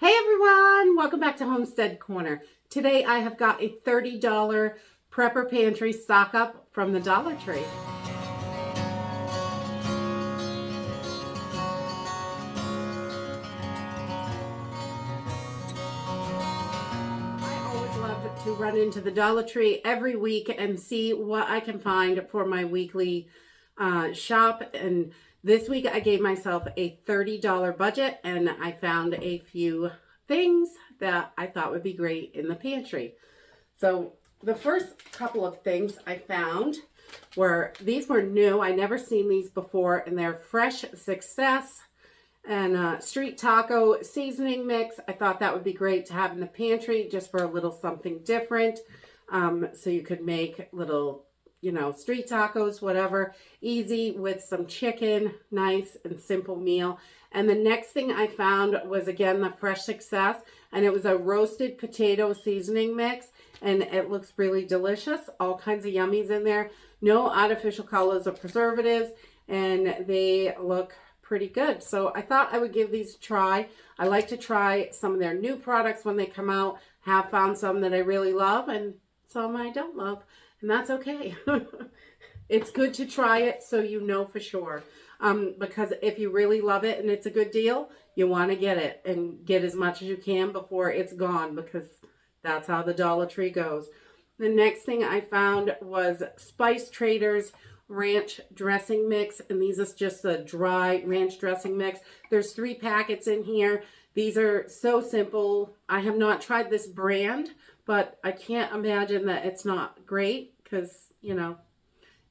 Hey everyone, welcome back to Homestead Corner. Today I have got a $30 Prepper Pantry stock up from the Dollar Tree. I always love to run into the Dollar Tree every week and see what I can find for my weekly shop. And this week I gave myself a $30 budget and I found a few things that I thought would be great in the pantry. So the first couple of things I found these were new. I never seen these before, and they're Fresh Success and street taco seasoning mix. I thought that would be great to have in the pantry just for a little something different. So you could make little, street tacos, whatever, easy with some chicken, nice and simple meal. And the next thing I found was, again, the Fresh Success, and it was a roasted potato seasoning mix, and it looks really delicious. All kinds of yummies in there. No artificial colors or preservatives, and they look pretty good. So I thought I would give these a try. I like to try some of their new products when they come out. Have found some that I really love and some I don't love, and that's okay. It's good to try it so you know for sure. Because if you really love it and it's a good deal, you want to get it and get as much as you can before it's gone, because that's how the Dollar Tree goes. The next thing I found was Spice Traders ranch dressing mix, and these is just a dry ranch dressing mix. There's 3 packets in here. These are so simple. I have not tried this brand, but I can't imagine that it's not great, because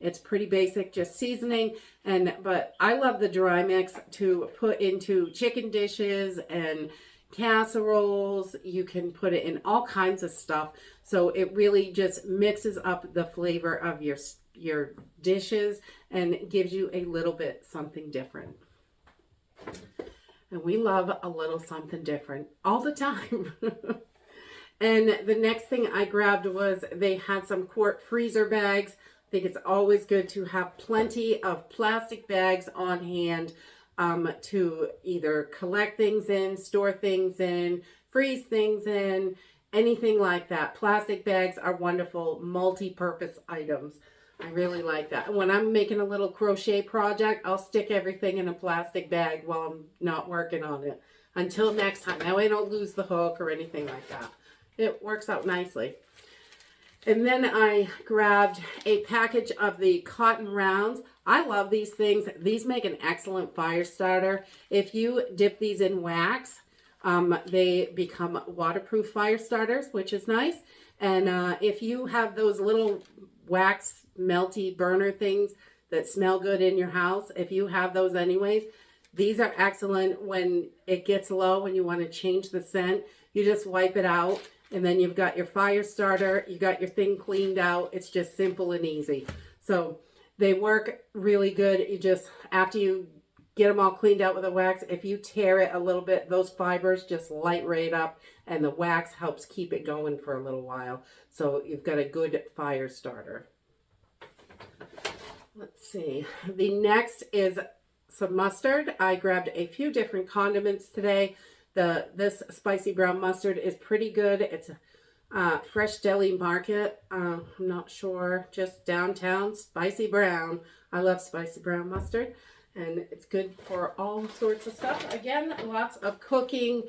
it's pretty basic, just seasoning. But I love the dry mix to put into chicken dishes and casseroles. You can put it in all kinds of stuff. So it really just mixes up the flavor of your dishes and gives you a little bit something different. And we love a little something different all the time. And the next thing I grabbed was they had some quart freezer bags. I think it's always good to have plenty of plastic bags on hand to either collect things in, store things in, freeze things in, anything like that. Plastic bags are wonderful multi-purpose items. I really like that. When I'm making a little crochet project, I'll stick everything in a plastic bag while I'm not working on it. Until next time. That way I don't lose the hook or anything like that. It works out nicely. And then I grabbed a package of the cotton rounds. I love these things. These make an excellent fire starter. If you dip these in wax, they become waterproof fire starters, which is nice. And if you have those little wax melty burner things that smell good in your house, if you have those anyways, these are excellent when it gets low and you want to change the scent. You just wipe it out, and then you've got your fire starter, you got your thing cleaned out. It's just simple and easy. So they work really good. You just, after you get them all cleaned out with the wax, if you tear it a little bit, those fibers just light right up, and the wax helps keep it going for a little while. So you've got a good fire starter. Let's see. The next is some mustard. I grabbed a few different condiments today. This spicy brown mustard is pretty good. It's a Fresh Deli Market. I'm not sure, just downtown, spicy brown. I love spicy brown mustard, and it's good for all sorts of stuff. Again, lots of cooking.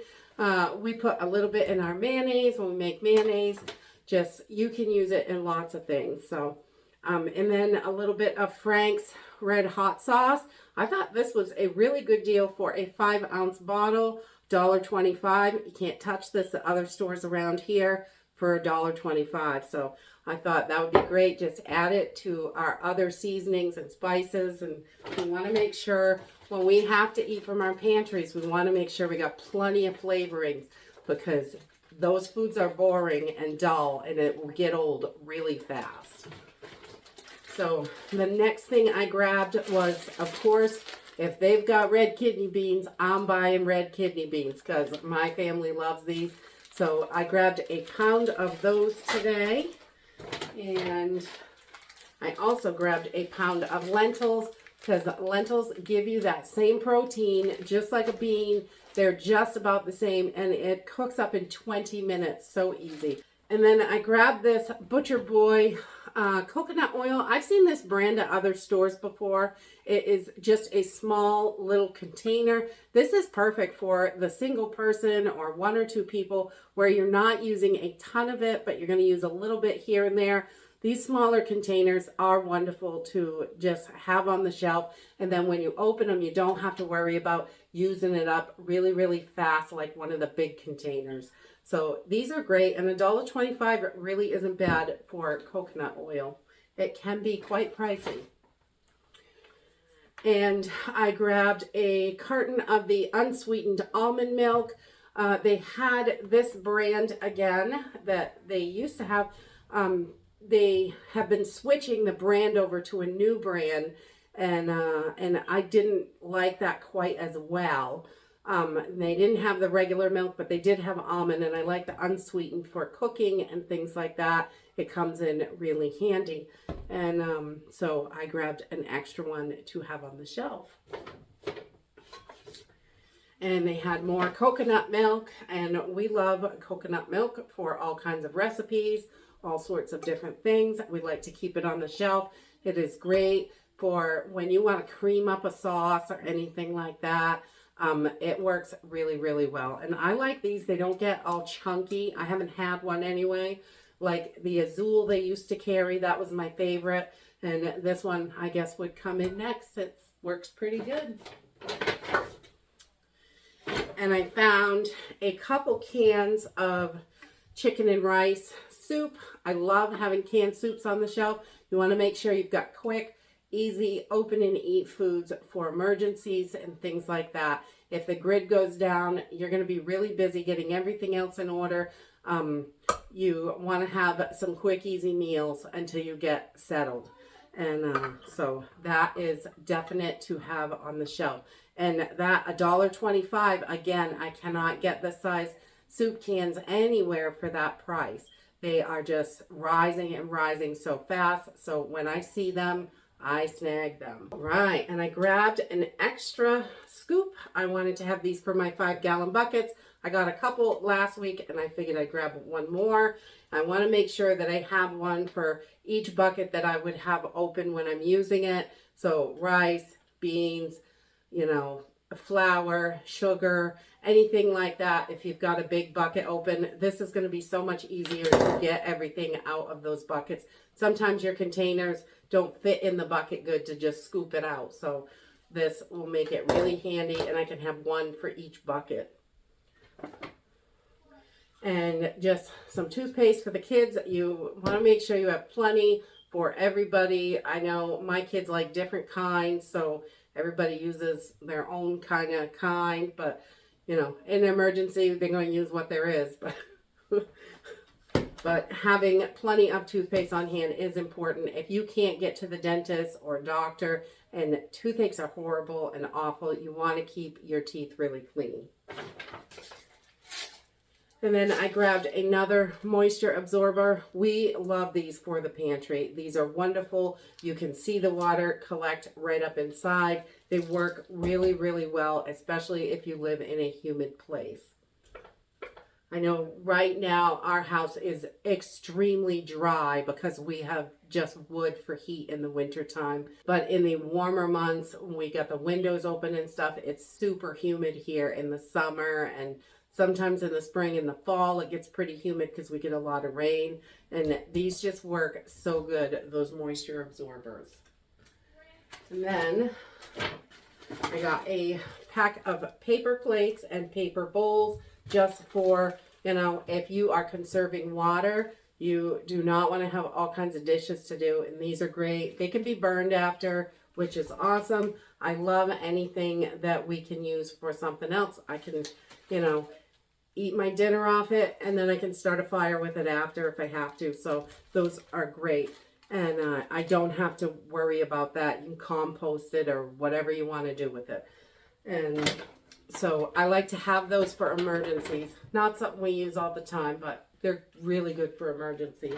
We put a little bit in our mayonnaise when we make mayonnaise. Just, you can use it in lots of things. So, and then a little bit of Frank's Red Hot Sauce. I thought this was a really good deal for a 5-ounce bottle. $1.25. You can't touch this at other stores around here for $1.25. So I thought that would be great. Just add it to our other seasonings and spices. And we want to make sure when we have to eat from our pantries, we want to make sure we got plenty of flavorings, because those foods are boring and dull, and it will get old really fast. So the next thing I grabbed was, of course, if they've got red kidney beans, I'm buying red kidney beans, because my family loves these. So I grabbed a pound of those today. And I also grabbed a pound of lentils, because lentils give you that same protein, just like a bean, They're just about the same, and it cooks up in 20 minutes. So easy. And then I grabbed this Butcher Boy coconut oil. I've seen this brand at other stores before. It is just a small little container. This is perfect for the single person or 1 or 2 people where you're not using a ton of it, but you're going to use a little bit here and there. These smaller containers are wonderful to just have on the shelf. And then when you open them, you don't have to worry about using it up really, really fast like one of the big containers. So these are great, and $1.25 really isn't bad for coconut oil. It can be quite pricey. And I grabbed a carton of the unsweetened almond milk. They had this brand again that they used to have. They have been switching the brand over to a new brand, and I didn't like that quite as well. They didn't have the regular milk, but they did have almond, and I like the unsweetened for cooking and things like that. It comes in really handy. And so I grabbed an extra one to have on the shelf. And they had more coconut milk, and we love coconut milk for all kinds of recipes, all sorts of different things. We like to keep it on the shelf. It is great for when you want to cream up a sauce or anything like that. It works really, really well. And I like these. They don't get all chunky. I haven't had one anyway. Like the Azul they used to carry, that was my favorite. And this one, I guess, would come in next. It works pretty good. And I found a couple cans of chicken and rice soup. I love having canned soups on the shelf. You want to make sure you've got quick, easy, open and eat foods for emergencies and things like that. If the grid goes down, you're going to be really busy getting everything else in order. You want to have some quick, easy meals until you get settled. And so that is definite to have on the shelf. And that $1.25, again, I cannot get the size soup cans anywhere for that price. They are just rising and rising so fast. So when I see them, I snag them. Right, and I grabbed an extra scoop. I wanted to have these for my 5-gallon buckets. I got a couple last week, and I figured I'd grab one more. I want to make sure that I have one for each bucket that I would have open when I'm using it. So rice, beans, you know, flour, sugar, anything like that. If you've got a big bucket open, this is going to be so much easier to get everything out of those buckets. Sometimes your containers don't fit in the bucket good to just scoop it out. So this will make it really handy, and I can have one for each bucket. And just some toothpaste for the kids. You want to make sure you have plenty for everybody. I know my kids like different kinds, so everybody uses their own kind, but you know, in an emergency, they're going to use what there is. But having plenty of toothpaste on hand is important. If you can't get to the dentist or doctor, and toothaches are horrible and awful, you want to keep your teeth really clean. And then I grabbed another moisture absorber. We love these for the pantry. These are wonderful. You can see the water collect right up inside. They work really, really well, especially if you live in a humid place. I know right now our house is extremely dry because we have just wood for heat in the winter time. But in the warmer months, when we got the windows open and stuff, it's super humid here in the summer, and sometimes in the spring and the fall, it gets pretty humid because we get a lot of rain. And these just work so good, those moisture absorbers. And then I got a pack of paper plates and paper bowls just for, you know, if you are conserving water, you do not want to have all kinds of dishes to do. And these are great. They can be burned after, which is awesome. I love anything that we can use for something else. I can, you know, eat my dinner off it, and then I can start a fire with it after if I have to. So those are great. And I don't have to worry about that. You can compost it or whatever you want to do with it. And so I like to have those for emergencies. Not something we use all the time, but they're really good for emergencies.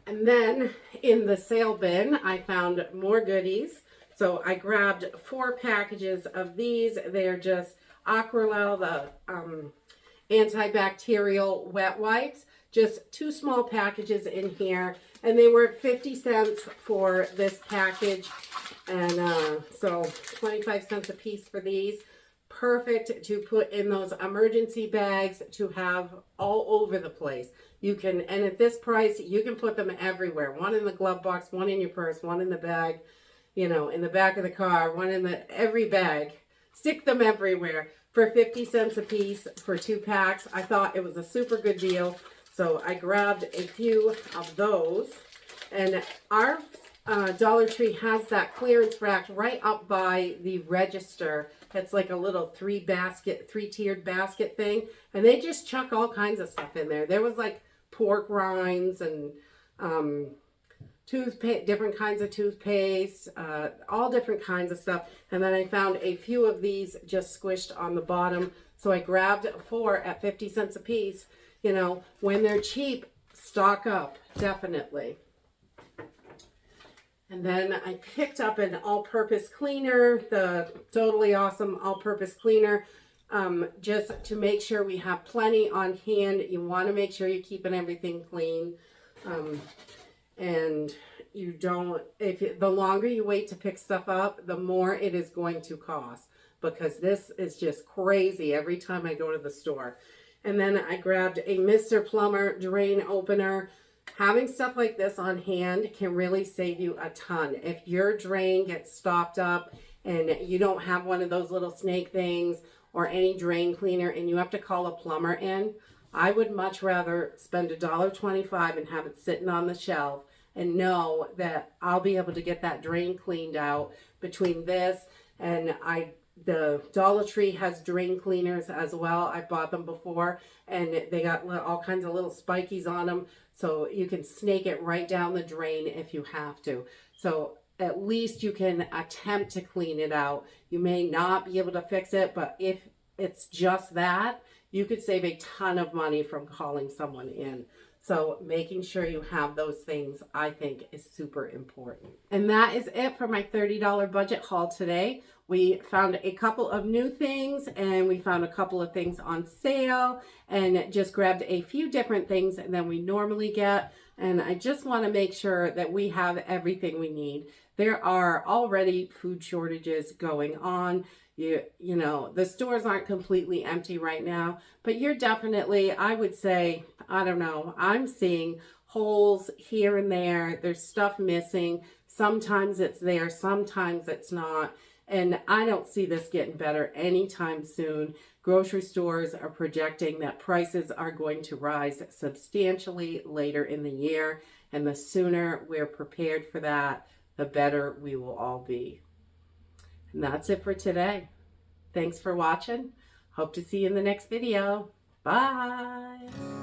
And then in the sale bin, I found more goodies. So I grabbed 4 packages of these. They're just Aquarel, the antibacterial wet wipes. Just 2 small packages in here. And they were 50 cents for this package. And so 25 cents a piece for these. Perfect to put in those emergency bags to have all over the place. You can, and at this price, you can put them everywhere. One in the glove box, one in your purse, one in the bag, you know, in the back of the car, one in every bag. Stick them everywhere for 50 cents a piece for 2 packs. I thought it was a super good deal. So I grabbed a few of those. And our Dollar Tree has that clearance rack right up by the register. It's like a little 3-tiered basket thing. And they just chuck all kinds of stuff in there. There was like pork rinds and toothpaste, different kinds of toothpaste, all different kinds of stuff. And then I found a few of these just squished on the bottom. So I grabbed 4 at 50 cents a piece. You know, when they're cheap, stock up, definitely. And then I picked up an all-purpose cleaner, the totally awesome all-purpose cleaner, just to make sure we have plenty on hand. You want to make sure you're keeping everything clean. And you don't, the longer you wait to pick stuff up, the more it is going to cost, because this is just crazy every time I go to the store. And then I grabbed a Mr. Plumber drain opener. Having stuff like this on hand can really save you a ton. If your drain gets stopped up and you don't have one of those little snake things or any drain cleaner and you have to call a plumber in, I would much rather spend $1.25 and have it sitting on the shelf and know that I'll be able to get that drain cleaned out. Between this and the Dollar Tree has drain cleaners as well. I bought them before and they got all kinds of little spikies on them. So you can snake it right down the drain if you have to. So at least you can attempt to clean it out. You may not be able to fix it, but if it's just that, you could save a ton of money from calling someone in. So making sure you have those things, I think, is super important. And that is it for my $30 budget haul today. We found a couple of new things and we found a couple of things on sale and just grabbed a few different things than we normally get. And I just want to make sure that we have everything we need. There are already food shortages going on. You know, the stores aren't completely empty right now, but you're definitely, I would say, I don't know, I'm seeing holes here and there. There's stuff missing. Sometimes it's there, sometimes it's not. And I don't see this getting better anytime soon. Grocery stores are projecting that prices are going to rise substantially later in the year. And the sooner we're prepared for that, the better we will all be. And that's it for today. Thanks for watching. Hope to see you in the next video. Bye.